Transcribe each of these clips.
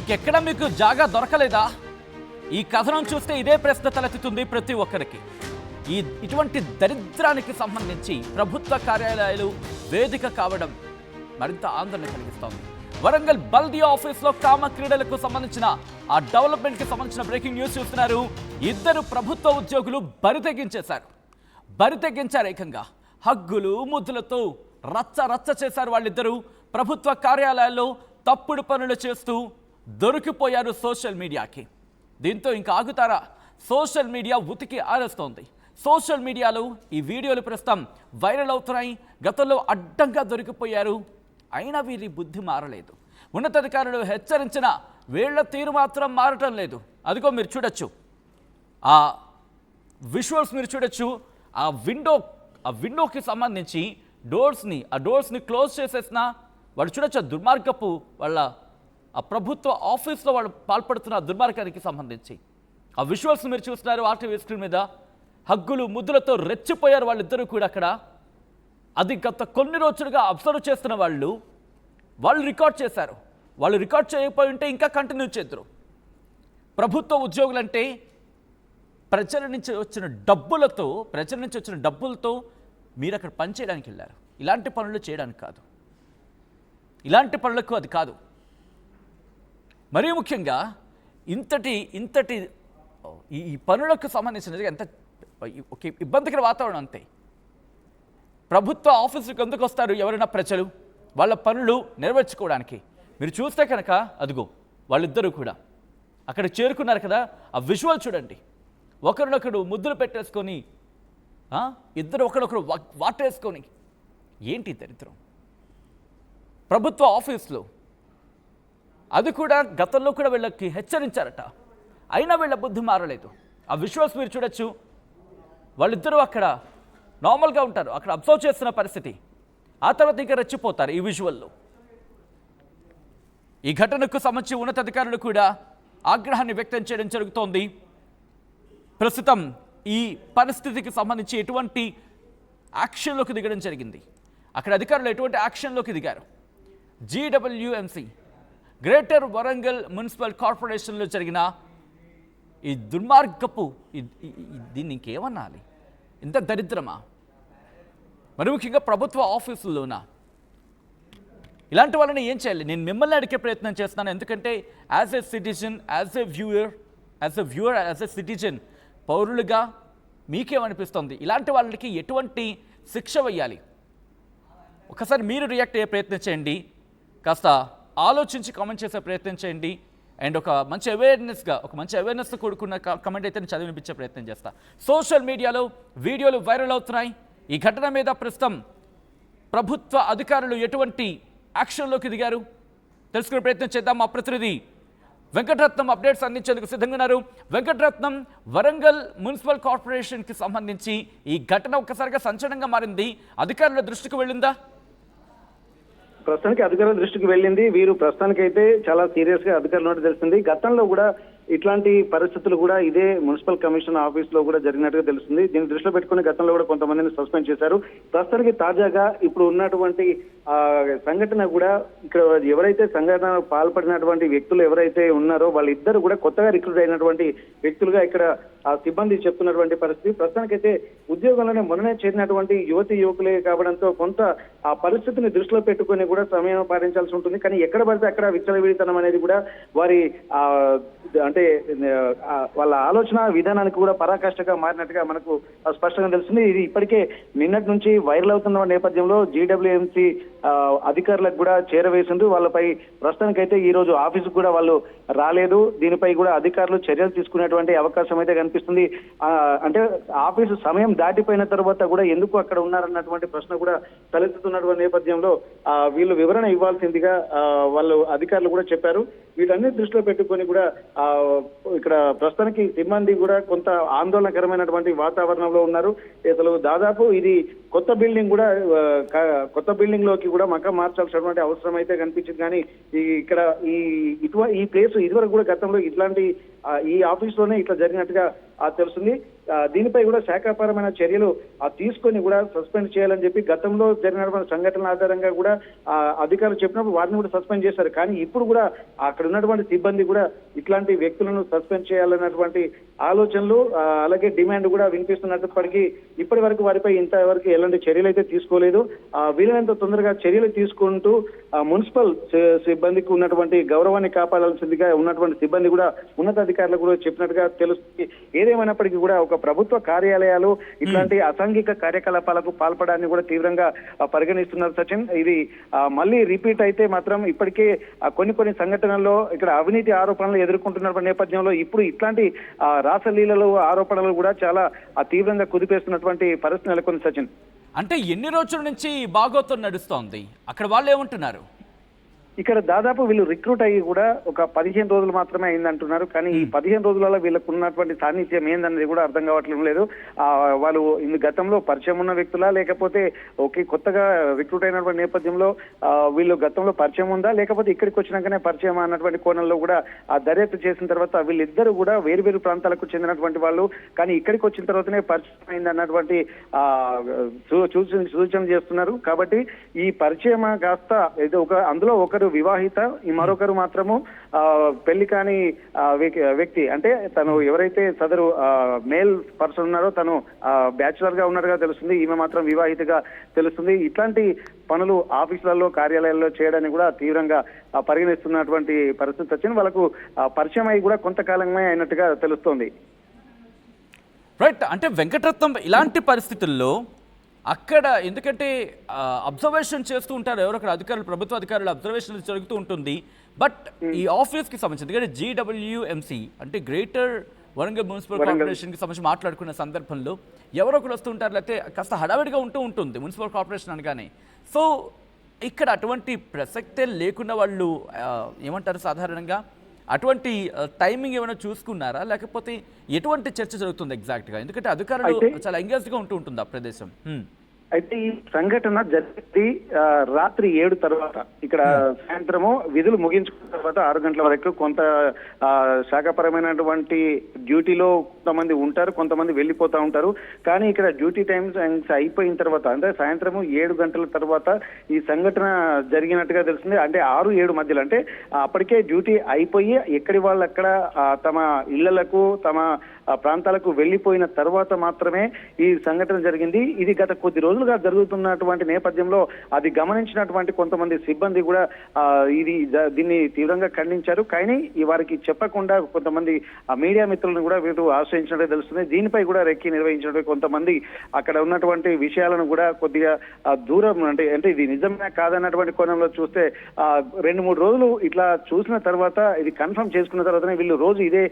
ఇంకెక్కడ మీకు జాగా దొరకలేదా? ఈ కథనం చూస్తే ఇదే ప్రశ్న తలెత్తుతుంది ప్రతి ఒక్కరికి. ఇటువంటి దరిద్రానికి సంబంధించి ప్రభుత్వ కార్యాలయాలు వేదిక కావడం మరింత ఆందోళన కలిగిస్తోంది. వరంగల్ బల్దియా ఆఫీస్లో కామ క్రీడలకు సంబంధించిన ఆ డెవలప్మెంట్కి సంబంధించిన బ్రేకింగ్ న్యూస్ చూస్తున్నారు. ఇద్దరు ప్రభుత్వ ఉద్యోగులు బరితెగించారు ఏకంగా. హగ్గులు ముద్దులతో రచ్చ రచ్చ చేశారు వాళ్ళిద్దరూ. ప్రభుత్వ కార్యాలయాల్లో తప్పుడు పనులు చేస్తూ దొరికిపోయారు సోషల్ మీడియాకి. దీంతో ఇంకా ఆగుతారా? సోషల్ మీడియా ఉతికి ఆరేస్తోంది. సోషల్ మీడియాలో ఈ వీడియోలు ప్రస్తుతం వైరల్ అవుతున్నాయి. గతంలో అడ్డంగా దొరికిపోయారు, అయినా వీరి బుద్ధి మారలేదు. ఉన్నతాధికారులు హెచ్చరించిన వీళ్ల తీరు మాత్రం మారటం లేదు. అదిగో మీరు చూడొచ్చు, ఆ విజువల్స్ మీరు చూడొచ్చు. ఆ విండోకి సంబంధించి డోర్స్ని క్లోజ్ చేసేసిన వాళ్ళు చూడొచ్చు. దుర్మార్గపు వాళ్ళ ఆ ప్రభుత్వ ఆఫీస్లో వాళ్ళు పాల్పడుతున్న దుర్మార్గానికి సంబంధించి ఆ విజువల్స్ మీరు చూస్తున్నారు ఆర్టీవీ స్క్రీన్ మీద. హగ్గులు ముద్దులతో రెచ్చిపోయారు వాళ్ళిద్దరూ కూడా అక్కడ. అది గత కొన్ని రోజులుగా అబ్జర్వ్ చేస్తున్న వాళ్ళు రికార్డ్ చేశారు. వాళ్ళు రికార్డ్ చేయకపోయి ఉంటే ఇంకా కంటిన్యూ చేద్దరు. ప్రభుత్వ ఉద్యోగులంటే ప్రజల నుంచి వచ్చిన డబ్బులతో మీరు అక్కడ పనిచేయడానికి వెళ్ళారు. ఇలాంటి పనులు చేయడానికి కాదు, ఇలాంటి పనులకు అది కాదు. మరీ ముఖ్యంగా ఇంతటి ఈ పనులకు సంబంధించినది ఎంత ఒక ఇబ్బందికర వాతావరణం. అంతే, ప్రభుత్వ ఆఫీసులకు ఎందుకు వస్తారు ఎవరైనా ప్రజలు? వాళ్ళ పనులు నెరవేర్చుకోవడానికి. మీరు చూస్తే కనుక అదిగో వాళ్ళిద్దరూ కూడా అక్కడ చేరుకున్నారు కదా. ఆ విజువల్ చూడండి. ఒకరినొకరు ముద్దులు పెట్టేసుకొని, ఇద్దరు ఒకరొకరు వాటేసుకొని. ఏంటి దరిద్రం? ప్రభుత్వ ఆఫీసులో అది కూడా గతంలో కూడా వీళ్ళకి హెచ్చరించారట, అయినా వీళ్ళ బుద్ధి మారలేదు. ఆ విజువల్స్ మీరు చూడొచ్చు. వాళ్ళిద్దరూ అక్కడ నార్మల్గా ఉంటారు, అక్కడ అబ్జర్వ్ చేస్తున్న పరిస్థితి. ఆ తర్వాత ఇంకా రెచ్చిపోతారు ఈ విజువల్లో. ఈ ఘటనకు సంబంధించి ఉన్నతాధికారులు కూడా ఆగ్రహాన్ని వ్యక్తం చేయడం జరుగుతోంది. ప్రస్తుతం ఈ పరిస్థితికి సంబంధించి ఎటువంటి యాక్షన్లోకి దిగడం జరిగింది, అక్కడ అధికారులు ఎటువంటి యాక్షన్లోకి దిగారు? జీడబ్ల్యూఎంసీ గ్రేటర్ వరంగల్ మున్సిపల్ కార్పొరేషన్లో జరిగిన ఈ దుర్మార్గపు దీన్ని ఇంకేమనాలి? ఇంత దరిద్రమా? మరి ముఖ్యంగా ప్రభుత్వ ఆఫీసుల్లోనా? ఇలాంటి వాళ్ళని ఏం చేయాలి? నేను మిమ్మల్ని అడిగే ప్రయత్నం చేస్తున్నాను. ఎందుకంటే as a citizen, as a citizen, పౌరులుగా మీకేమనిపిస్తుంది? ఇలాంటి వాళ్ళకి ఎటువంటి శిక్ష వేయాలి? ఒకసారి మీరు రియాక్ట్ అయ్యే ప్రయత్నం చేయండి, కాస్త ఆలోచించి కామెంట్ చేసే ప్రయత్నం చేయండి. అండ్ ఒక మంచి అవేర్నెస్తో కూడుకున్న కమెంట్ అయితే నేను చదివి వినిపించే ప్రయత్నం చేస్తా. సోషల్ మీడియాలో వీడియోలు వైరల్ అవుతున్నాయి. ఈ ఘటన మీద ప్రస్తుతం ప్రభుత్వ అధికారులు ఎటువంటి యాక్షన్లోకి దిగారు తెలుసుకునే ప్రయత్నం చేద్దాం. మా ప్రతినిధి వెంకటరత్నం అప్డేట్స్ అందించేందుకు సిద్ధంగా ఉన్నారు. వెంకటరత్నం, వరంగల్ మున్సిపల్ కార్పొరేషన్కి సంబంధించి ఈ ఘటన ఒక్కసారిగా సంచలనంగా మారింది. అధికారుల దృష్టికి వెళ్ళిందా? ప్రస్తుతానికి అధికారుల దృష్టికి వెళ్ళింది. వీరు ప్రస్తుతానికైతే చాలా సీరియస్ గా అధికారులు తెలిసింది. గతంలో కూడా ఇట్లాంటి పరిస్థితులు కూడా ఇదే మున్సిపల్ కమిషన్ ఆఫీస్ లో కూడా జరిగినట్టుగా తెలుస్తుంది. దీన్ని దృష్టిలో పెట్టుకుని గతంలో కూడా కొంతమందిని సస్పెండ్ చేశారు. ప్రస్తుతానికి తాజాగా ఇప్పుడు ఉన్నటువంటి సంఘటన కూడా ఇక్కడ ఎవరైతే సంఘటన పాల్పడినటువంటి వ్యక్తులు ఎవరైతే ఉన్నారో వాళ్ళిద్దరు కూడా కొత్తగా రిక్రూట్ అయినటువంటి వ్యక్తులుగా ఇక్కడ సిబ్బంది చెప్తున్నటువంటి పరిస్థితి. ప్రస్తుతానికైతే ఉద్యోగంలోనే మొన్ననే చేరినటువంటి యువకులే కావడంతో కొంత ఆ పరిస్థితిని దృష్టిలో పెట్టుకుని కూడా సమయం పాటించాల్సి ఉంటుంది. కానీ ఎక్కడ పడితే అక్కడ విచ్చలవిడితనం అనేది కూడా వారి అంటే వాళ్ళ ఆలోచన విధానానికి కూడా పరాకాష్ఠగా మారినట్టుగా మనకు స్పష్టంగా తెలుస్తుంది. ఇది ఇప్పటికే నిన్నటి నుంచి వైరల్ అవుతున్న నేపథ్యంలో జీడబ్ల్యూఎంసీ అధికారులకు కూడా చేరవేసింది. వాళ్ళపై ప్రస్తుతానికైతే ఈ రోజు ఆఫీసుకు కూడా వాళ్ళు రాలేదు. దీనిపై కూడా అధికారులు చర్యలు తీసుకునేటువంటి అవకాశం అయితే కనిపిస్తుంది. అంటే ఆఫీసు సమయం దాటిపోయిన తర్వాత కూడా ఎందుకు అక్కడ ఉన్నారన్నటువంటి ప్రశ్న కూడా తలెత్తుతున్నటువంటి నేపథ్యంలో వీళ్ళు వివరణ ఇవ్వాల్సిందిగా వాళ్ళు అధికారులు కూడా చెప్పారు. వీటన్నిటి దృష్టిలో పెట్టుకొని కూడా ఇక్కడ ప్రస్తుతానికి సిబ్బంది కూడా కొంత ఆందోళనకరమైనటువంటి వాతావరణంలో ఉన్నారు. అసలు దాదాపు ఇది కొత్త బిల్డింగ్ లోకి కూడా మకం మార్చాల్సినటువంటి అవసరం అయితే కనిపించింది. కానీ ఇక్కడ ఈ ప్లేస్ ఇదివరకు కూడా గతంలో ఇట్లాంటి ఈ ఆఫీస్ లోనే ఇట్లా జరిగినట్టుగా తెలుస్తుంది. దీనిపై కూడా శాఖాపరమైన చర్యలు తీసుకొని కూడా సస్పెండ్ చేయాలని చెప్పి గతంలో జరిగినటువంటి సంఘటనల ఆధారంగా కూడా అధికారులు చెప్పినప్పుడు వారిని కూడా సస్పెండ్ చేశారు. కానీ ఇప్పుడు కూడా అక్కడ ఉన్నటువంటి సిబ్బంది కూడా ఇట్లాంటి వ్యక్తులను సస్పెండ్ చేయాలన్నటువంటి ఆలోచనలు అలాగే డిమాండ్ కూడా వినిపిస్తున్నప్పటికీ ఇప్పటి వరకు వారిపై ఇంతవరకు ఎలాంటి చర్యలు అయితే తీసుకోలేదు. వీలైనంత తొందరగా చర్యలు తీసుకుంటూ మున్సిపల్ సిబ్బందికి ఉన్నటువంటి గౌరవాన్ని కాపాడాల్సిందిగా ఉన్నటువంటి సిబ్బంది కూడా ఉన్నతాధికారులు కూడా చెప్పినట్టుగా తెలుస్తుంది. ఏదేమైనప్పటికీ కూడా ఒక ప్రభుత్వ కార్యాలయాలు ఇట్లాంటి అసాంఘిక కార్యకలాపాలకు పాల్పడాన్ని కూడా తీవ్రంగా పరిగణిస్తున్నారు సచిన్. ఇది మళ్ళీ రిపీట్ అయితే మాత్రం ఇప్పటికే కొన్ని సంఘటనల్లో ఇక్కడ అవినీతి ఆరోపణలు ఎదుర్కొంటున్న నేపథ్యంలో ఇప్పుడు ఇట్లాంటి రాసలీలలు ఆరోపణలు కూడా చాలా తీవ్రంగా కుదిపేస్తున్నటువంటి పరిస్థితి నెలకొంది సచిన్. అంటే ఎన్ని రోజుల నుంచి బాగోతం నడుస్తోంది, అక్కడ వాళ్ళు ఏమంటున్నారు? ఇక్కడ దాదాపు వీళ్ళు రిక్రూట్ అయ్యి కూడా ఒక 15 రోజులు మాత్రమే అయిందంటున్నారు. కానీ ఈ 15 రోజులలో వీళ్ళకు ఉన్నటువంటి సాన్నిధ్యం ఏందనేది కూడా అర్థం కావట్లేదు లేదు. వాళ్ళు గతంలో పరిచయం ఉన్న వ్యక్తులా లేకపోతే కొత్తగా రిక్రూట్ అయినటువంటి నేపథ్యంలో వీళ్ళు గతంలో పరిచయం ఉందా లేకపోతే ఇక్కడికి వచ్చినాకనే పరిచయం అన్నటువంటి కోణంలో కూడా దర్యాప్తు చేసిన తర్వాత వీళ్ళిద్దరూ కూడా వేరు ప్రాంతాలకు చెందినటువంటి వాళ్ళు, కానీ ఇక్కడికి వచ్చిన తర్వాతనే పరిచయం అయింది అన్నటువంటి సూచన చేస్తున్నారు. కాబట్టి ఈ పరిచయం కాస్త అందులో ఒకరు వివాహిత, మరొకరు మాత్రము పెళ్లి కాని వ్యక్తి. అంటే తను ఎవరైతే సదరు మేల్ పర్సన్ ఉన్నారో తను బ్యాచులర్ గా ఉన్నట్టుగా తెలుస్తుంది, ఈమె మాత్రం వివాహితగా తెలుస్తుంది. ఇట్లాంటి పనులు ఆఫీసులలో కార్యాలయాల్లో చేయడానికి కూడా తీవ్రంగా పరిగణిస్తున్నటువంటి పరిస్థితి వచ్చింది. వాళ్ళకు పరిచయం అయి కూడా కొంతకాలమే అయినట్టుగా తెలుస్తోంది. రైట్. అంటే వెంకటరత్నం ఇలాంటి పరిస్థితుల్లో అక్కడ ఎందుకంటే అబ్జర్వేషన్ చేస్తూ ఉంటారు ఎవరొకరు అధికారులు, ప్రభుత్వ అధికారులు అబ్జర్వేషన్ జరుగుతూ ఉంటుంది. బట్ ఈ ఆఫీస్కి సంబంధించి ఎందుకంటే GWMC అంటే గ్రేటర్ వరంగల్ మున్సిపల్ కార్పొరేషన్కి సంబంధించి మాట్లాడుకున్న సందర్భంలో ఎవరొకరు వస్తూ ఉంటారు, లేకపోతే కాస్త హడావిడిగా ఉంటుంది మున్సిపల్ కార్పొరేషన్ అనగానే. సో ఇక్కడ అటువంటి ప్రసక్తే లేకుండా వాళ్ళు ఏమంటారు సాధారణంగా అటువంటి టైమింగ్ ఏమైనా చూసుకున్నారా, లేకపోతే ఎటువంటి చర్చ జరుగుతుంది ఎగ్జాక్ట్గా? ఎందుకంటే అధికారులు చాలా ఎంగేజ్డ్గా ఉంటుంది ఆ ప్రదేశం. అయితే ఈ సంఘటన జరిగింది రాత్రి 7 తర్వాత, ఇక్కడ సాయంత్రము విధులు ముగించుకున్న తర్వాత 6 గంటల వరకు కొంత శాఖపరమైనటువంటి డ్యూటీలో కొంతమంది ఉంటారు, కొంతమంది వెళ్ళిపోతా ఉంటారు. కానీ ఇక్కడ డ్యూటీ టైమ్స్ అయిపోయిన తర్వాత అంటే సాయంత్రము 7 గంటల తర్వాత ఈ సంఘటన జరిగినట్టుగా తెలుస్తుంది. అంటే 6-7 మధ్యలో, అంటే అప్పటికే డ్యూటీ అయిపోయి ఎక్కడి వాళ్ళు అక్కడ తమ ఇళ్లకు తమ ప్రాంతాలకు వెళ్ళిపోయిన తర్వాత మాత్రమే ఈ సంఘటన జరిగింది. ఇది గత కొద్ది రోజులుగా జరుగుతున్నటువంటి నేపథ్యంలో అది గమనించినటువంటి కొంతమంది సిబ్బంది కూడా దీన్ని తీవ్రంగా ఖండించారు. కానీ వారికి చెప్పకుండా కొంతమంది మీడియా మిత్రులను కూడా వీరు ఆశ్రయించినట్టు తెలుస్తుంది. దీనిపై కూడా రెక్కి నిర్వహించినట్టు కొంతమంది అక్కడ ఉన్నటువంటి విషయాలను కూడా కొద్దిగా దూరం అంటే ఇది నిజమే కాదన్నటువంటి కోణంలో చూస్తే 2-3 రోజులు ఇట్లా చూసిన తర్వాత ఇది కన్ఫర్మ్ చేసుకున్న తర్వాతనే వీళ్ళు రోజు ఇదే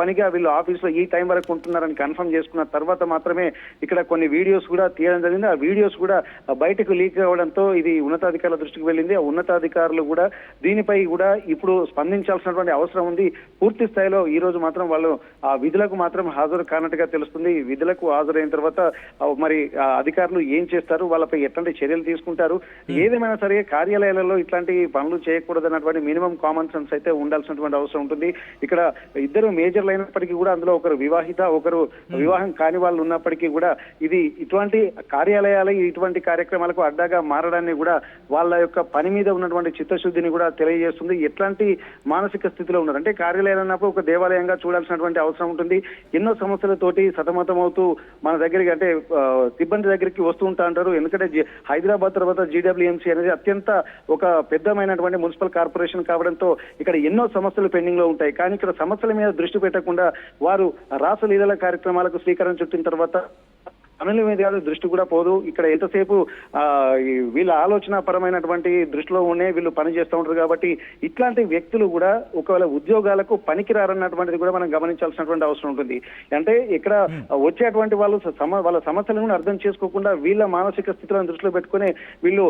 పనిగా వీళ్ళు ఆఫీస్ ఈ టైం వరకు ఉంటున్నారని కన్ఫర్మ్ చేసుకున్న తర్వాత మాత్రమే ఇక్కడ కొన్ని వీడియోస్ కూడా తీయడం జరిగింది. ఆ వీడియోస్ కూడా బయటకు లీక్ అవ్వడంతో ఇది ఉన్నతాధికారుల దృష్టికి వెళ్ళింది. ఆ ఉన్నతాధికారులు కూడా దీనిపై కూడా ఇప్పుడు స్పందించాల్సినటువంటి అవసరం ఉంది. పూర్తి స్థాయిలో ఈ రోజు మాత్రం వాళ్ళు ఆ విధులకు మాత్రం హాజరు కానట్టుగా తెలుస్తుంది. విధులకు హాజరైన తర్వాత మరి అధికారులు ఏం చేస్తారు, వాళ్ళపై ఎట్లాంటి చర్యలు తీసుకుంటారు, ఏదేమైనా సరే కార్యాలయాలలో ఇట్లాంటి పనులు చేయకూడదు అన్నటువంటి మినిమం కామన్ సెన్స్ అయితే ఉండాల్సినటువంటి అవసరం ఉంటుంది. ఇక్కడ ఇద్దరు మేజర్లు అయినప్పటికీ కూడా అందులో ఒకరు వివాహిత, ఒకరు వివాహం కాని వాళ్ళు ఉన్నప్పటికీ కూడా ఇది ఇటువంటి కార్యాలయాలు ఇటువంటి కార్యక్రమాలకు అడ్డాగా మారడాన్ని కూడా వాళ్ళ యొక్క పని మీద ఉన్నటువంటి చిత్తశుద్ధిని కూడా తెలియజేస్తుంది. ఎట్లాంటి మానసిక స్థితిలో ఉన్నారు అంటే కార్యాలయాలు అన్నప్పుడు ఒక దేవాలయంగా చూడాల్సినటువంటి అవసరం ఉంటుంది. ఎన్నో సమస్యలతోటి సతమతం అవుతూ మన దగ్గరికి అంటే సిబ్బంది దగ్గరికి వస్తూ ఉంటా అంటారు. ఎందుకంటే హైదరాబాద్ తర్వాత GWMC అనేది అత్యంత ఒక పెద్దమైనటువంటి మున్సిపల్ కార్పొరేషన్ కావడంతో ఇక్కడ ఎన్నో సమస్యలు పెండింగ్ లో ఉంటాయి. కానీ ఇక్కడ సమస్యల మీద దృష్టి పెట్టకుండా వారు రాసలీలల కార్యక్రమాలకు శ్రీకారం చుట్టిన తర్వాత పనుల మీద దృష్టి కూడా పోదు. ఇక్కడ ఎంతసేపు వీళ్ళ ఆలోచన పరమైనటువంటి దృష్టిలో ఉండే వీళ్ళు పని చేస్తూ ఉంటారు. కాబట్టి ఇట్లాంటి వ్యక్తులు కూడా ఒకవేళ ఉద్యోగాలకు పనికిరారన్నటువంటిది కూడా మనం గమనించాల్సినటువంటి అవసరం ఉంటుంది. అంటే ఇక్కడ వచ్చేటువంటి వాళ్ళు వాళ్ళ సమస్యలను అర్థం చేసుకోకుండా వీళ్ళ మానసిక స్థితులను దృష్టిలో పెట్టుకుని వీళ్ళు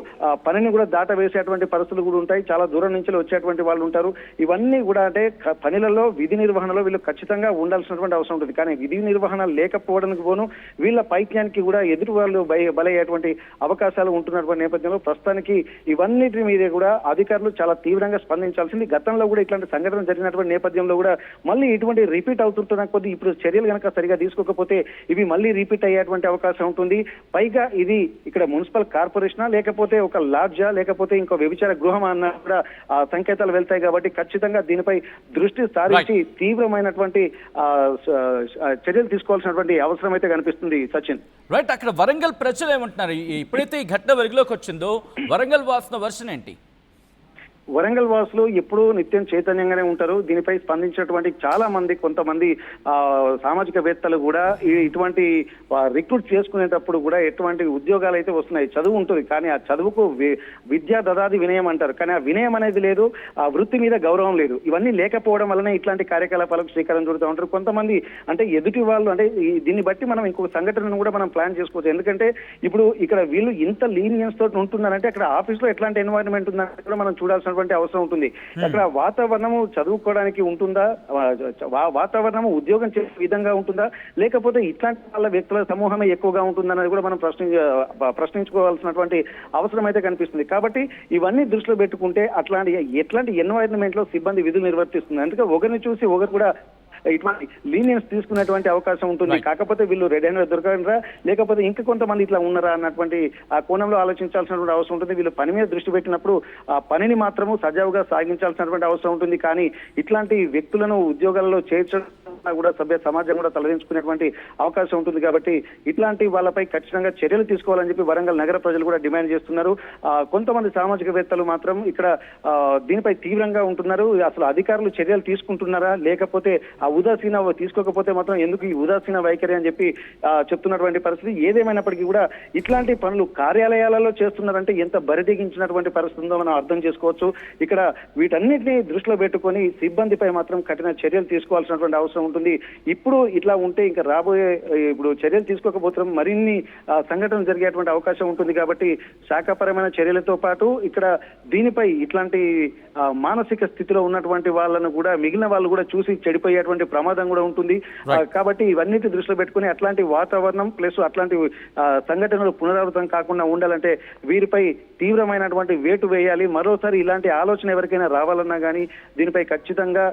పనిని కూడా దాట వేసేటువంటి పరిస్థితులు కూడా ఉంటాయి. చాలా దూరం నుంచి వచ్చేటువంటి వాళ్ళు ఉంటారు. ఇవన్నీ కూడా అంటే పనులలో విధి నిర్వహణలో వీళ్ళు ఖచ్చితంగా ఉండాల్సినటువంటి అవసరం ఉంటుంది. కానీ విధి నిర్వహణ లేకపోవడానికి పోను వీళ్ళ పైకి దౌర్జన్యానికి కూడా ఎదుటి వాళ్ళు బలయ్యేటువంటి అవకాశాలు ఉంటున్నటువంటి నేపథ్యంలో ప్రస్తుతానికి ఇవన్నిటి మీద కూడా అధికారులు చాలా తీవ్రంగా స్పందించాల్సింది. గతంలో కూడా ఇట్లాంటి సంఘటన జరిగినటువంటి నేపథ్యంలో కూడా మళ్ళీ ఇటువంటి రిపీట్ అవుతుంటున్న కొద్దీ ఇప్పుడు చర్యలు కనుక సరిగా తీసుకోకపోతే ఇవి మళ్ళీ రిపీట్ అయ్యేటువంటి అవకాశం ఉంటుంది. పైగా ఇది ఇక్కడ మున్సిపల్ కార్పొరేషనా లేకపోతే ఒక లాడ్జా లేకపోతే ఇంకో వ్యభిచార గృహం అన్న కూడా సంకేతాలు వెళ్తాయి. కాబట్టి ఖచ్చితంగా దీనిపై దృష్టి సారించి తీవ్రమైనటువంటి చర్యలు తీసుకోవాల్సినటువంటి అవసరం అయితే కనిపిస్తుంది. సచిన్, రైట్, అక్కడ వరంగల్ ప్రజలు ఏమంటున్నారు? ఎప్పుడైతే ఈ ఘటన వెలుగులోకి వచ్చిందో వరంగల్ వాసుల వర్షన్ ఏంటి? వరంగల్ వాసులు ఎప్పుడూ నిత్యం చైతన్యంగానే ఉంటారు. దీనిపై స్పందించినటువంటి చాలా మంది కొంతమంది సామాజికవేత్తలు కూడా ఇటువంటి రిక్రూట్ చేసుకునేటప్పుడు కూడా ఎటువంటి ఉద్యోగాలు అయితే వస్తున్నాయి. చదువు ఉంటుంది కానీ ఆ చదువుకు విద్యా దదాది వినయం అంటారు. కానీ ఆ వినయం అనేది లేదు, ఆ వృత్తి మీద గౌరవం లేదు. ఇవన్నీ లేకపోవడం వల్లనే ఇట్లాంటి కార్యకలాపాలకు శ్రీకారం చుడుతూ ఉంటారు. కొంతమంది అంటే ఎదుటి వాళ్ళు అంటే దీన్ని బట్టి మనం ఇంకొక సంఘటనను కూడా మనం ప్లాన్ చేసుకోవచ్చు. ఎందుకంటే ఇప్పుడు ఇక్కడ వీళ్ళు ఇంత లీనియన్స్ తోటి ఉంటున్నారంటే అక్కడ ఆఫీస్ లో ఎట్లాంటి ఎన్వైరన్మెంట్ ఉందని కూడా మనం చూడాల్సిన అవసరం ఉంటుంది. అక్కడ వాతావరణము చదువుకోవడానికి ఉంటుందా, వాతావరణము ఉద్యోగం చేసే విధంగా ఉంటుందా, లేకపోతే ఇట్లాంటి వాళ్ళ వ్యక్తుల సమూహమే ఎక్కువగా ఉంటుందన్నది కూడా మనం ప్రశ్నించుకోవాల్సినటువంటి అవసరం అయితే కనిపిస్తుంది. కాబట్టి ఇవన్నీ దృష్టిలో పెట్టుకుంటే ఎట్లాంటి ఎన్వైరన్మెంట్ లో సిబ్బంది విధులు నిర్వర్తిస్తుంది. అందుకే ఒకరిని చూసి ఒకరు కూడా ఇటువంటి లీనియన్స్ తీసుకునేటువంటి అవకాశం ఉంటుంది. కాకపోతే వీళ్ళు రెడ్ హ్యాండ్ దొరకరా లేకపోతే ఇంకా కొంతమంది ఇట్లా ఉన్నారా అన్నటువంటి ఆ కోణంలో ఆలోచించాల్సినటువంటి అవసరం ఉంటుంది. వీళ్ళు పని మీద దృష్టి పెట్టినప్పుడు ఆ పనిని మాత్రము సజావుగా సాగించాల్సినటువంటి అవసరం ఉంటుంది. కానీ ఇట్లాంటి వ్యక్తులను ఉద్యోగాల్లో చేర్చడం కూడా సభ్య సమాజం కూడా తలదించుకునేటువంటి అవకాశం ఉంటుంది. కాబట్టి ఇట్లాంటి వాళ్ళపై ఖచ్చితంగా చర్యలు తీసుకోవాలని చెప్పి వరంగల్ నగర ప్రజలు కూడా డిమాండ్ చేస్తున్నారు. కొంతమంది సామాజికవేత్తలు మాత్రం ఇక్కడ దీనిపై తీవ్రంగా ఉంటున్నారు. అసలు అధికారులు చర్యలు తీసుకుంటున్నారా లేకపోతే ఆ ఉదాసీన తీసుకోకపోతే మాత్రం ఎందుకు ఈ ఉదాసీన వైఖరి అని చెప్పి చెప్తున్నటువంటి పరిస్థితి. ఏదేమైనప్పటికీ కూడా ఇట్లాంటి పనులు కార్యాలయాలలో చేస్తున్నారంటే ఎంత బరితెగించినటువంటి పరిస్థితి ఉందో మనం అర్థం చేసుకోవచ్చు. ఇక్కడ వీటన్నిటిని దృష్టిలో పెట్టుకొని సిబ్బందిపై మాత్రం కఠిన చర్యలు తీసుకోవాల్సినటువంటి అవసరం ఉంటుంది. ఇప్పుడు ఇట్లా ఉంటే ఇంకా ఇప్పుడు చర్యలు తీసుకోకపోతే మరిన్ని సంఘటనలు జరిగేటువంటి అవకాశం ఉంటుంది. కాబట్టి శాఖపరమైన చర్యలతో పాటు ఇక్కడ దీనిపై ఇట్లాంటి మానసిక స్థితిలో ఉన్నటువంటి వాళ్ళను కూడా మిగిలిన వాళ్ళు కూడా చూసి చెడిపోయేటువంటి ప్రమాదం కూడా ఉంటుంది. కాబట్టి ఇవన్నిటి దృష్టిలో పెట్టుకుని అట్లాంటి వాతావరణం ప్లస్ అట్లాంటి సంఘటనలు పునరావృతం కాకుండా ఉండాలంటే వీరిపై తీవ్రమైనటువంటి వేటు వేయాలి. మరోసారి ఇలాంటి ఆలోచన ఎవరికైనా రావాలన్నా కానీ దీనిపై ఖచ్చితంగా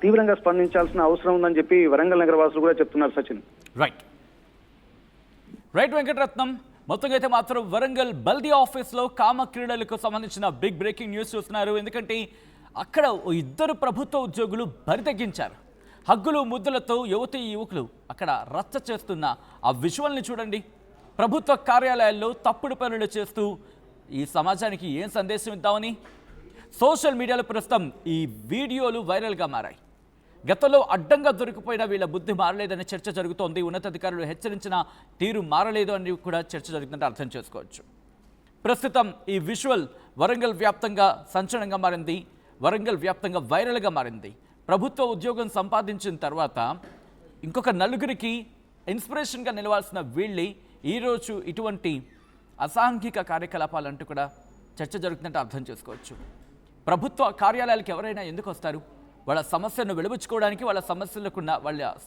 తీవ్రంగా స్పందించాల్సిన అవసరం ఉందని చెప్పి వరంగల్ నగర వాసులు కూడా చెప్తున్నారు. సచిన్, రైట్ వెంకటరత్నం, మొత్తంగా అయితే మాత్రం వరంగల్ బల్దీ ఆఫీస్లో కామ క్రీడలకు సంబంధించిన బిగ్ బ్రేకింగ్ న్యూస్ చూస్తున్నారు. ఎందుకంటే అక్కడ ఇద్దరు ప్రభుత్వ ఉద్యోగులు బరితెగించారు. హగ్గులు ముద్దులతో యువతీ యువకులు అక్కడ రచ్చ చేస్తున్న ఆ విజువల్ని చూడండి. ప్రభుత్వ కార్యాలయాల్లో తప్పుడు పనులు చేస్తూ ఈ సమాజానికి ఏం సందేశం ఇద్దామని సోషల్ మీడియాలో ప్రస్తుతం ఈ వీడియోలు వైరల్గా మారాయి. గతంలో అడ్డంగా దొరికిపోయిన వీళ్ళ బుద్ధి మారలేదనే చర్చ జరుగుతోంది. ఉన్నతాధికారులు హెచ్చరించిన తీరు మారలేదు అని కూడా చర్చ జరుగుతుందంటే అర్థం చేసుకోవచ్చు. ప్రస్తుతం ఈ విజువల్ వరంగల్ వ్యాప్తంగా సంచలనంగా మారింది, వరంగల్ వ్యాప్తంగా వైరల్గా మారింది. ప్రభుత్వ ఉద్యోగం సంపాదించిన తర్వాత ఇంకొక నలుగురికి ఇన్స్పిరేషన్గా నిలవాల్సిన వీళ్ళి ఈరోజు ఇటువంటి అసాంఘిక కార్యకలాపాలంటూ కూడా చర్చ జరుగుతుందంటే అర్థం చేసుకోవచ్చు. ప్రభుత్వ కార్యాలయాలకు ఎవరైనా ఎందుకు వస్తారు? వాళ్ళ సమస్యను వెలువచ్చుకోవడానికి, వాళ్ళ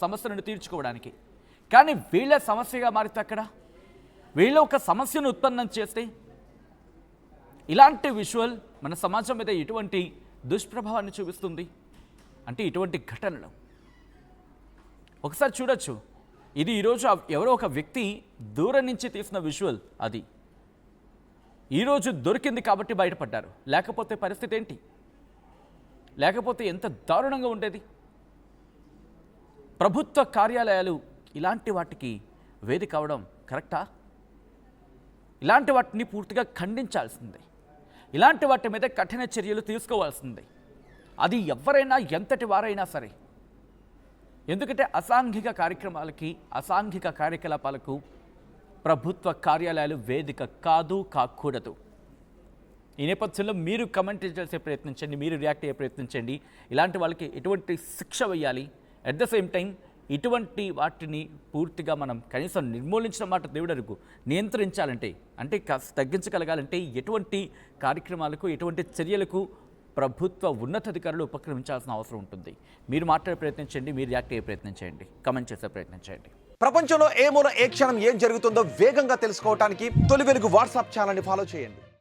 సమస్యలను తీర్చుకోవడానికి. కానీ వీళ్ళ సమస్యగా మారితే అక్కడ వీళ్ళ ఒక సమస్యను ఉత్పన్నం చేస్తే ఇలాంటి విజువల్ మన సమాజం మీద ఎటువంటి దుష్ప్రభావాన్ని చూపిస్తుంది అంటే ఇటువంటి ఘటనలు ఒకసారి చూడొచ్చు. ఇది ఈరోజు ఎవరో ఒక వ్యక్తి దూరం నుంచి తీసిన విజువల్. అది ఈరోజు దొరికింది కాబట్టి బయటపడ్డారు. లేకపోతే పరిస్థితి ఏంటి? లేకపోతే ఎంత దారుణంగా ఉండేది? ప్రభుత్వ కార్యాలయాలు ఇలాంటి వాటికి వేదిక అవడం కరెక్టా? ఇలాంటి వాటిని పూర్తిగా ఖండించాల్సిందే. ఇలాంటి వాటి మీద కఠిన చర్యలు తీసుకోవాల్సిందే. అది ఎవరైనా ఎంతటి వారైనా సరే. ఎందుకంటే అసాంఘిక కార్యక్రమాలకి, అసాంఘిక కార్యకలాపాలకు ప్రభుత్వ కార్యాలయాలు వేదిక కాకూడదు. ఈ నేపథ్యంలో మీరు కమెంట్ చేసే ప్రయత్నించండి, మీరు రియాక్ట్ అయ్యే ప్రయత్నించండి. ఇలాంటి వాళ్ళకి ఎటువంటి శిక్ష వేయాలి, అట్ ద సేమ్ టైం ఇటువంటి వాటిని పూర్తిగా మనం కనీసం నిర్మూలించిన మాట దేవుడరుగు నియంత్రించాలంటే, అంటే తగ్గించగలగాలంటే ఎటువంటి కార్యక్రమాలకు, ఎటువంటి చర్యలకు ప్రభుత్వ ఉన్నతాధికారులు ఉపక్రమించాల్సిన అవసరం ఉంటుంది. మీరు మాట్లాడే ప్రయత్నించండి, మీరు రియాక్ట్ అయ్యే ప్రయత్నం చేయండి, కమెంట్ చేసే ప్రయత్నం చేయండి. ప్రపంచంలో ఏ మూల ఏ క్షణం ఏం జరుగుతుందో వేగంగా తెలుసుకోవడానికి తొలి వెలుగు వాట్సాప్ ఛానల్ని ఫాలో చేయండి.